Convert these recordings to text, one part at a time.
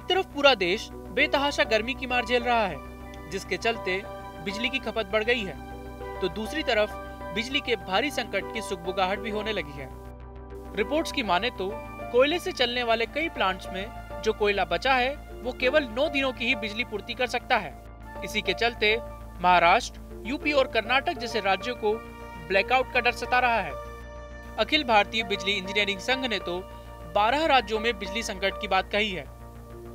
एक तरफ पूरा देश बेतहाशा गर्मी की मार झेल रहा है, जिसके चलते बिजली की खपत बढ़ गई है, तो दूसरी तरफ बिजली के भारी संकट की सुगबुगाहट भी होने लगी है। रिपोर्ट्स की माने तो कोयले से चलने वाले कई प्लांट्स में जो कोयला बचा है वो केवल 9 दिनों की ही बिजली पूर्ति कर सकता है। इसी के चलते महाराष्ट्र, यूपी और कर्नाटक जैसे राज्यों को ब्लैकआउट का डर सता रहा है। अखिल भारतीय बिजली इंजीनियरिंग संघ ने तो 12 राज्यों में बिजली संकट की बात कही है।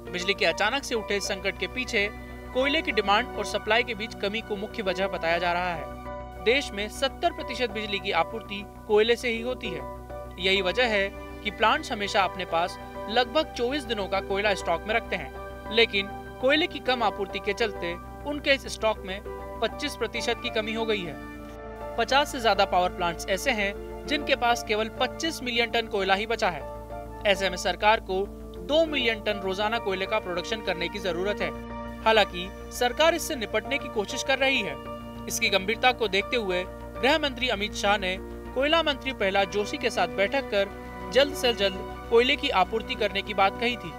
बिजली के अचानक से उठे इस संकट के पीछे कोयले की डिमांड और सप्लाई के बीच कमी को मुख्य वजह बताया जा रहा है। देश में 70% बिजली की आपूर्ति कोयले से ही होती है। यही वजह है कि प्लांट्स हमेशा अपने पास लगभग 24 दिनों का कोयला स्टॉक में रखते हैं, लेकिन कोयले की कम आपूर्ति के चलते उनके इस स्टॉक में 25% की कमी हो गई है। 50 से ज्यादा पावर प्लांट्स ऐसे हैं जिनके पास केवल 25 मिलियन टन कोयला ही बचा है। ऐसे में सरकार को 2 मिलियन टन रोजाना कोयले का प्रोडक्शन करने की जरूरत है। हालांकि सरकार इससे निपटने की कोशिश कर रही है। इसकी गंभीरता को देखते हुए गृह मंत्री अमित शाह ने कोयला मंत्री प्रहलाद जोशी के साथ बैठक कर जल्द से जल्द कोयले की आपूर्ति करने की बात कही थी।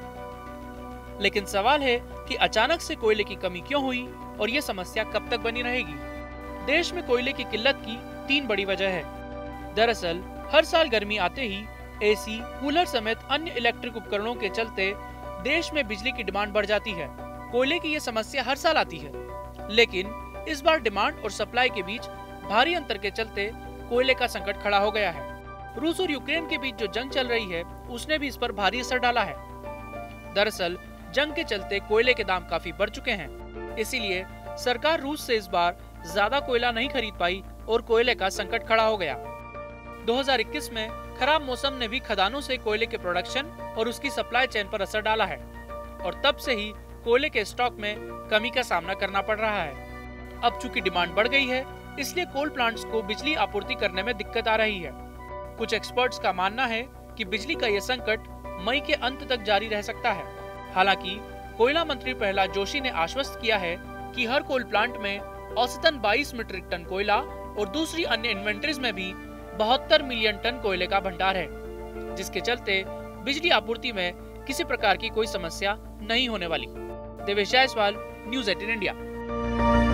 लेकिन सवाल है कि अचानक से कोयले की कमी क्यों हुई और ये समस्या कब तक बनी रहेगी। देश में कोयले की किल्लत की 3 बड़ी वजह है। दरअसल हर साल गर्मी आते ही एसी, कूलर समेत अन्य इलेक्ट्रिक उपकरणों के चलते देश में बिजली की डिमांड बढ़ जाती है। कोयले की ये समस्या हर साल आती है, लेकिन इस बार डिमांड और सप्लाई के बीच भारी अंतर के चलते कोयले का संकट खड़ा हो गया है। रूस और यूक्रेन के बीच जो जंग चल रही है उसने भी इस पर भारी असर डाला है। दरअसल जंग के चलते कोयले के दाम काफी बढ़ चुके हैं, इसीलिए सरकार रूस से इस बार ज्यादा कोयला नहीं खरीद पाई और कोयले का संकट खड़ा हो गया। 2021 में खराब मौसम ने भी खदानों से कोयले के प्रोडक्शन और उसकी सप्लाई चेन पर असर डाला है और तब से ही कोयले के स्टॉक में कमी का सामना करना पड़ रहा है। अब चूंकि डिमांड बढ़ गई है, इसलिए कोल प्लांट्स को बिजली आपूर्ति करने में दिक्कत आ रही है। कुछ एक्सपर्ट्स का मानना है कि बिजली का यह संकट मई के अंत तक जारी रह सकता है। हालांकि कोयला मंत्री प्रहलाद जोशी ने आश्वस्त किया है कि हर कोल प्लांट में औसतन 22 मीट्रिक टन कोयला और दूसरी अन्य इन्वेंटरीज में भी 72 मिलियन टन कोयले का भंडार है, जिसके चलते बिजली आपूर्ति में किसी प्रकार की कोई समस्या नहीं होने वाली। Devesh Jaiswal, news 18 India.